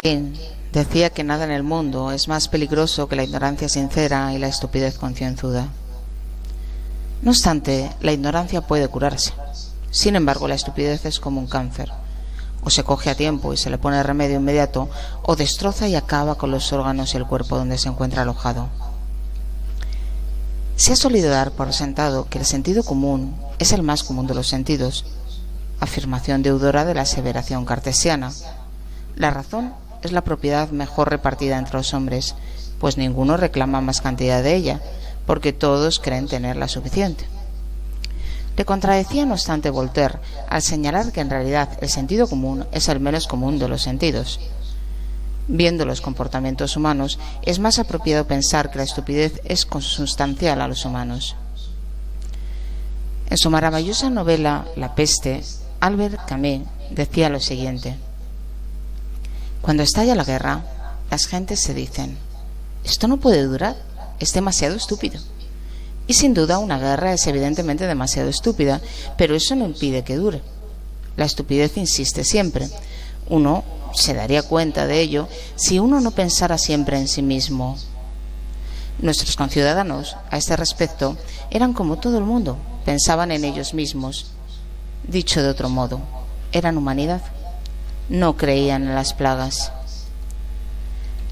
King decía que nada en el mundo es más peligroso que la ignorancia sincera y la estupidez concienzuda. No obstante, la ignorancia puede curarse. Sin embargo, la estupidez es como un cáncer. O se coge a tiempo y se le pone remedio inmediato, o destroza y acaba con los órganos y el cuerpo donde se encuentra alojado. Se ha solido dar por sentado que el sentido común es el más común de los sentidos, afirmación deudora de la aseveración cartesiana. La razón es la propiedad mejor repartida entre los hombres, pues ninguno reclama más cantidad de ella, porque todos creen tenerla suficiente. Le contradecía no obstante Voltaire al señalar que en realidad el sentido común es el menos común de los sentidos. Viendo los comportamientos humanos, es más apropiado pensar que la estupidez es consustancial a los humanos. En su maravillosa novela La peste, Albert Camus decía lo siguiente: cuando estalla la guerra, las gentes se dicen, esto no puede durar, es demasiado estúpido. Y sin duda una guerra es evidentemente demasiado estúpida, pero eso no impide que dure. La estupidez insiste siempre. Uno se daría cuenta de ello si uno no pensara siempre en sí mismo. Nuestros conciudadanos, a este respecto, eran como todo el mundo, pensaban en ellos mismos. Dicho de otro modo, eran humanidad. No creían en las plagas.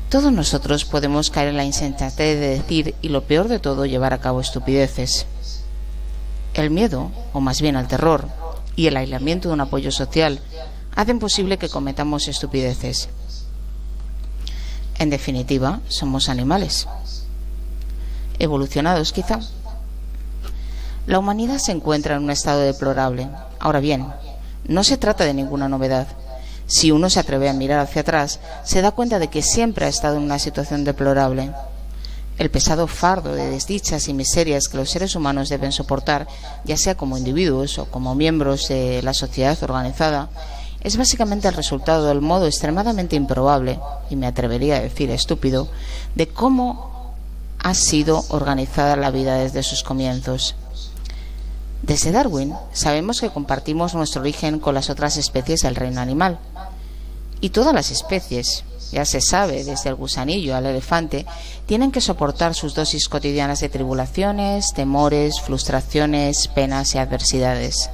Todos nosotros podemos caer en la insensatez de decir y lo peor de todo, llevar a cabo estupideces. El miedo, o más bien el terror, y el aislamiento de un apoyo social hacen posible que cometamos estupideces. En definitiva, somos animales. Evolucionados, quizá. La humanidad se encuentra en un estado deplorable. Ahora bien, no se trata de ninguna novedad. Si uno se atreve a mirar hacia atrás, se da cuenta de que siempre ha estado en una situación deplorable. El pesado fardo de desdichas y miserias que los seres humanos deben soportar, ya sea como individuos o como miembros de la sociedad organizada, es básicamente el resultado del modo extremadamente improbable, y me atrevería a decir estúpido, de cómo ha sido organizada la vida desde sus comienzos. Desde Darwin sabemos que compartimos nuestro origen con las otras especies del reino animal. Y todas las especies, ya se sabe, desde el gusanillo al elefante, tienen que soportar sus dosis cotidianas de tribulaciones, temores, frustraciones, penas y adversidades.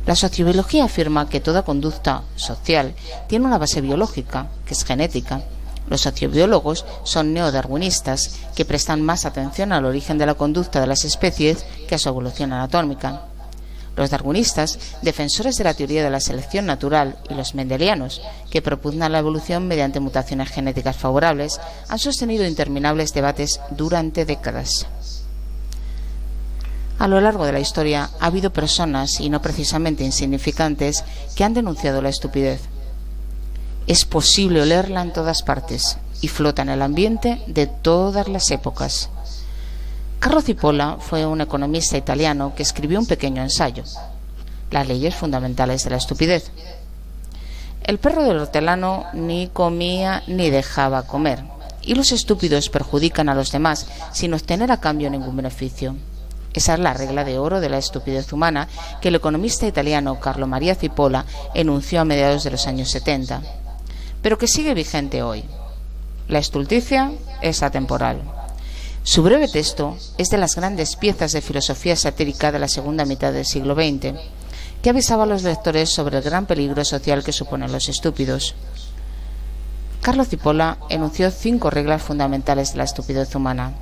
La sociobiología afirma que toda conducta social tiene una base biológica, que es genética. Los sociobiólogos son neodarwinistas, que prestan más atención al origen de la conducta de las especies que a su evolución anatómica. Los darwinistas, defensores de la teoría de la selección natural, y los mendelianos, que propugnan la evolución mediante mutaciones genéticas favorables, han sostenido interminables debates durante décadas. A lo largo de la historia ha habido personas, y no precisamente insignificantes, que han denunciado la estupidez. Es posible olerla en todas partes y flota en el ambiente de todas las épocas. Carlo Cipolla fue un economista italiano que escribió un pequeño ensayo, Las leyes fundamentales de la estupidez. El perro del hortelano ni comía ni dejaba comer, y los estúpidos perjudican a los demás sin obtener a cambio ningún beneficio. Esa es la regla de oro de la estupidez humana que el economista italiano Carlo Maria Cipolla enunció a mediados de los años 70, pero que sigue vigente hoy. La estulticia es atemporal. Su breve texto es de las grandes piezas de filosofía satírica de la segunda mitad del siglo XX, que avisaba a los lectores sobre el gran peligro social que suponen los estúpidos. Carlo Cipolla enunció 5 reglas fundamentales de la estupidez humana.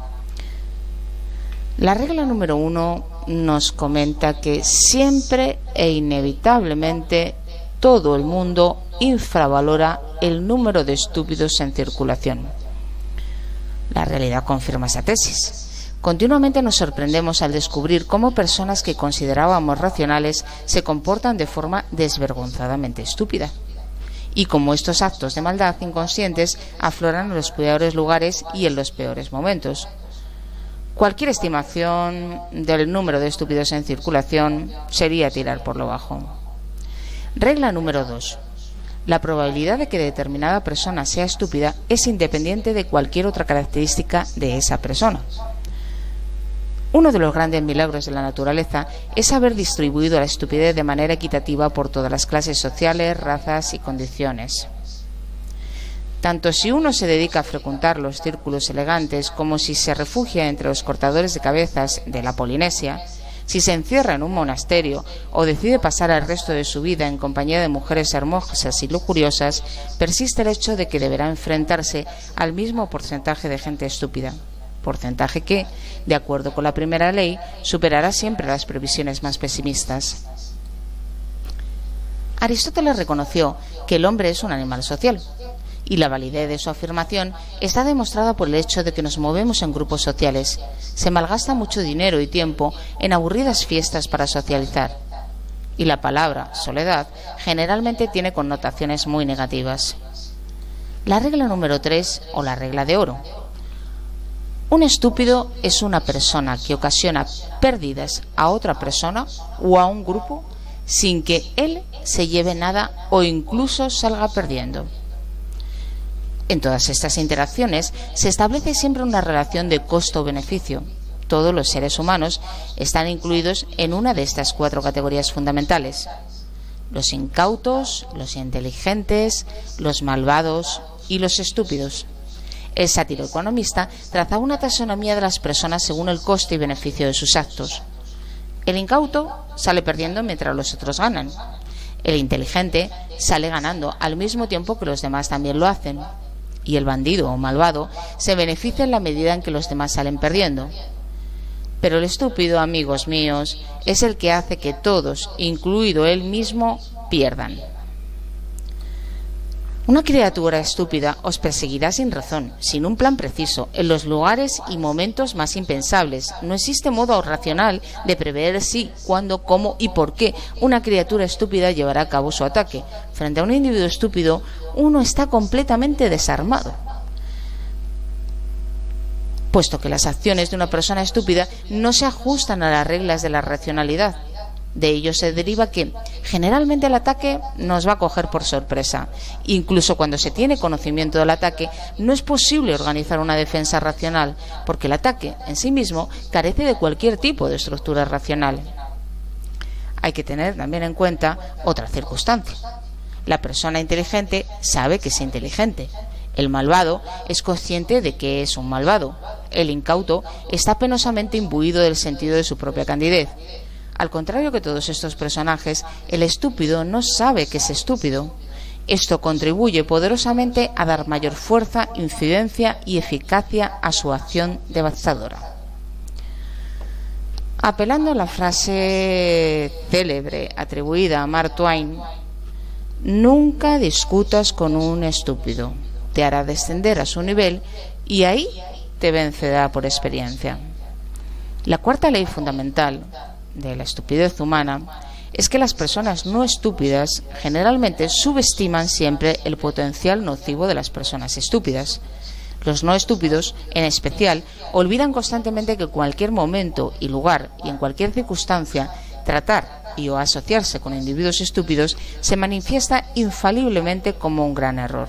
La regla número 1 nos comenta que siempre e inevitablemente todo el mundo infravalora el número de estúpidos en circulación. La realidad confirma esa tesis. Continuamente nos sorprendemos al descubrir cómo personas que considerábamos racionales se comportan de forma desvergonzadamente estúpida, y cómo estos actos de maldad inconscientes afloran en los peores lugares y en los peores momentos. Cualquier estimación del número de estúpidos en circulación sería tirar por lo bajo. Regla número 2. La probabilidad de que determinada persona sea estúpida es independiente de cualquier otra característica de esa persona. Uno de los grandes milagros de la naturaleza es haber distribuido la estupidez de manera equitativa por todas las clases sociales, razas y condiciones. Tanto si uno se dedica a frecuentar los círculos elegantes como si se refugia entre los cortadores de cabezas de la Polinesia, si se encierra en un monasterio o decide pasar el resto de su vida en compañía de mujeres hermosas y lujuriosas, persiste el hecho de que deberá enfrentarse al mismo porcentaje de gente estúpida, porcentaje que, de acuerdo con la primera ley, superará siempre las previsiones más pesimistas. Aristóteles reconoció que el hombre es un animal social, y la validez de su afirmación está demostrada por el hecho de que nos movemos en grupos sociales. Se malgasta mucho dinero y tiempo en aburridas fiestas para socializar. Y la palabra soledad generalmente tiene connotaciones muy negativas. La regla número 3, o la regla de oro. Un estúpido es una persona que ocasiona pérdidas a otra persona o a un grupo sin que él se lleve nada o incluso salga perdiendo. En todas estas interacciones se establece siempre una relación de costo-beneficio. Todos los seres humanos están incluidos en una de estas 4 categorías fundamentales: los incautos, los inteligentes, los malvados y los estúpidos. El sátiro economista traza una taxonomía de las personas según el coste y beneficio de sus actos. El incauto sale perdiendo mientras los otros ganan. El inteligente sale ganando al mismo tiempo que los demás también lo hacen. Y el bandido o malvado se beneficia en la medida en que los demás salen perdiendo. Pero el estúpido, amigos míos, es el que hace que todos, incluido él mismo, pierdan. Una criatura estúpida os perseguirá sin razón, sin un plan preciso, en los lugares y momentos más impensables. No existe modo racional de prever si, cuándo, cómo y por qué una criatura estúpida llevará a cabo su ataque. Frente a un individuo estúpido, uno está completamente desarmado, puesto que las acciones de una persona estúpida no se ajustan a las reglas de la racionalidad. De ello se deriva que generalmente el ataque nos va a coger por sorpresa. Incluso cuando se tiene conocimiento del ataque, no es posible organizar una defensa racional, porque el ataque en sí mismo carece de cualquier tipo de estructura racional. Hay que tener también en cuenta otra circunstancia. La persona inteligente sabe que es inteligente. El malvado es consciente de que es un malvado. El incauto está penosamente imbuido del sentido de su propia candidez. Al contrario que todos estos personajes, el estúpido no sabe que es estúpido. Esto contribuye poderosamente a dar mayor fuerza, incidencia y eficacia a su acción devastadora. Apelando a la frase célebre atribuida a Mark Twain, nunca discutas con un estúpido, te hará descender a su nivel y ahí te vencerá por experiencia. La 4ª ley fundamental de la estupidez humana es que las personas no estúpidas generalmente subestiman siempre el potencial nocivo de las personas estúpidas. Los no estúpidos, en especial, olvidan constantemente que en cualquier momento y lugar y en cualquier circunstancia, tratar y o asociarse con individuos estúpidos se manifiesta infaliblemente como un gran error.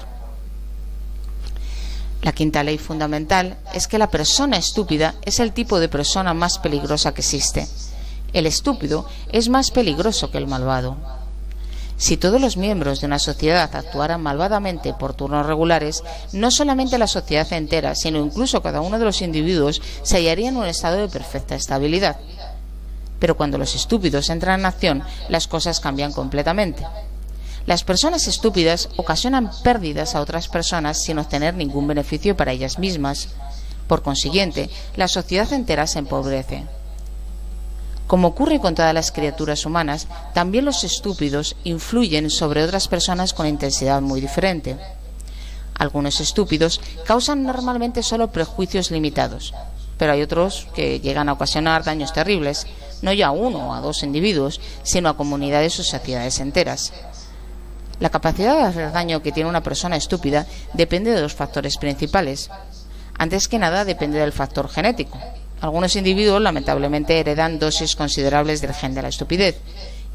La 5ª ley fundamental es que la persona estúpida es el tipo de persona más peligrosa que existe. El estúpido es más peligroso que el malvado. Si todos los miembros de una sociedad actuaran malvadamente por turnos regulares, no solamente la sociedad entera, sino incluso cada uno de los individuos se hallaría en un estado de perfecta estabilidad. Pero cuando los estúpidos entran en acción, las cosas cambian completamente. Las personas estúpidas ocasionan pérdidas a otras personas sin obtener ningún beneficio para ellas mismas. Por consiguiente, la sociedad entera se empobrece. Como ocurre con todas las criaturas humanas, también los estúpidos influyen sobre otras personas con intensidad muy diferente. Algunos estúpidos causan normalmente solo prejuicios limitados, pero hay otros que llegan a ocasionar daños terribles, no ya a uno o a dos individuos, sino a comunidades o sociedades enteras. La capacidad de hacer daño que tiene una persona estúpida depende de dos factores principales. Antes que nada, depende del factor genético. Algunos individuos lamentablemente heredan dosis considerables del gen de la estupidez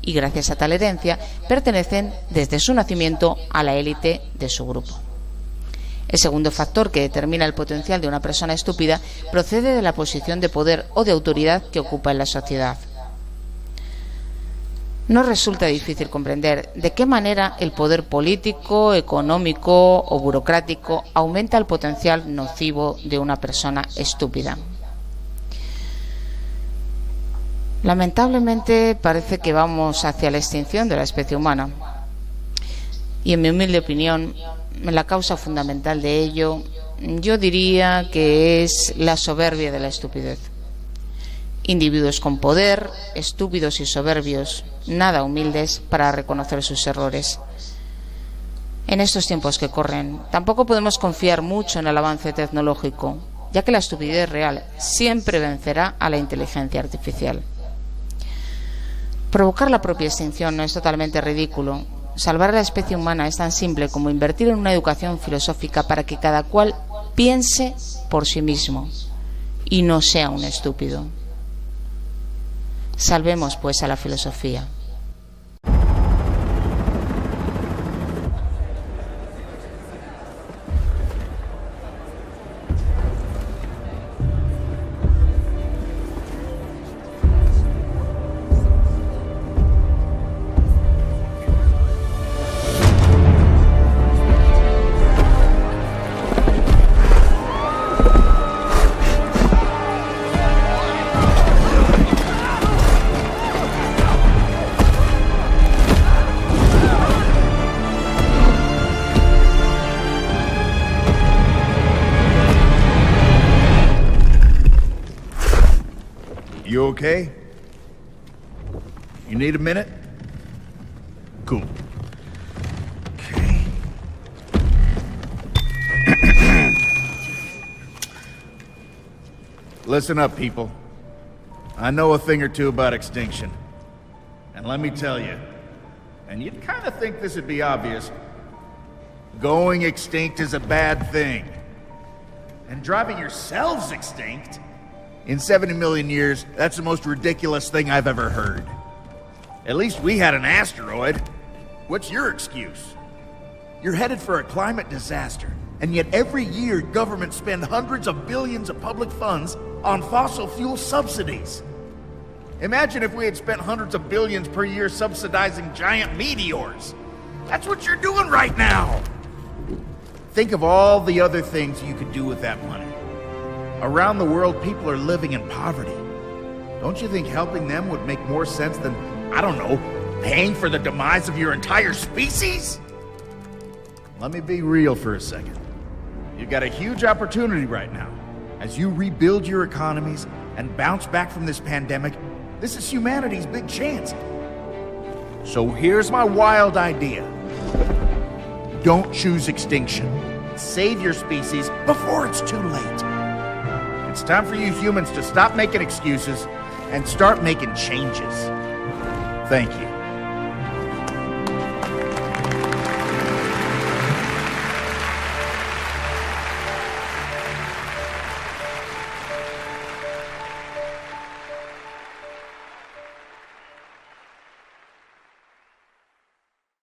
y gracias a tal herencia pertenecen desde su nacimiento a la élite de su grupo. El segundo factor que determina el potencial de una persona estúpida procede de la posición de poder o de autoridad que ocupa en la sociedad. No resulta difícil comprender de qué manera el poder político, económico o burocrático aumenta el potencial nocivo de una persona estúpida. Lamentablemente parece que vamos hacia la extinción de la especie humana. Y en mi humilde opinión, la causa fundamental de ello, yo diría que es la soberbia de la estupidez. Individuos con poder, estúpidos y soberbios, nada humildes para reconocer sus errores. En estos tiempos que corren, tampoco podemos confiar mucho en el avance tecnológico, ya que la estupidez real siempre vencerá a la inteligencia artificial. Provocar la propia extinción no es totalmente ridículo. Salvar a la especie humana es tan simple como invertir en una educación filosófica para que cada cual piense por sí mismo y no sea un estúpido. Salvemos, pues, a la filosofía. You okay? You need a minute? Cool. Okay. Listen up, people. I know a thing or two about extinction. And let me tell you, and you'd kind of think this would be obvious, going extinct is a bad thing. And driving yourselves extinct? In 70 million years, that's the most ridiculous thing I've ever heard. At least we had an asteroid. What's your excuse? You're headed for a climate disaster, and yet every year governments spend hundreds of billions of public funds on fossil fuel subsidies. Imagine if we had spent hundreds of billions per year subsidizing giant meteors. That's what you're doing right now. Think of all the other things you could do with that money. Around the world, people are living in poverty. Don't you think helping them would make more sense than, I don't know, paying for the demise of your entire species? Let me be real for a second. You've got a huge opportunity right now. As you rebuild your economies and bounce back from this pandemic, this is humanity's big chance. So here's my wild idea. Don't choose extinction. Save your species before it's too late. It's time for you humans to stop making excuses and start making changes. Thank you.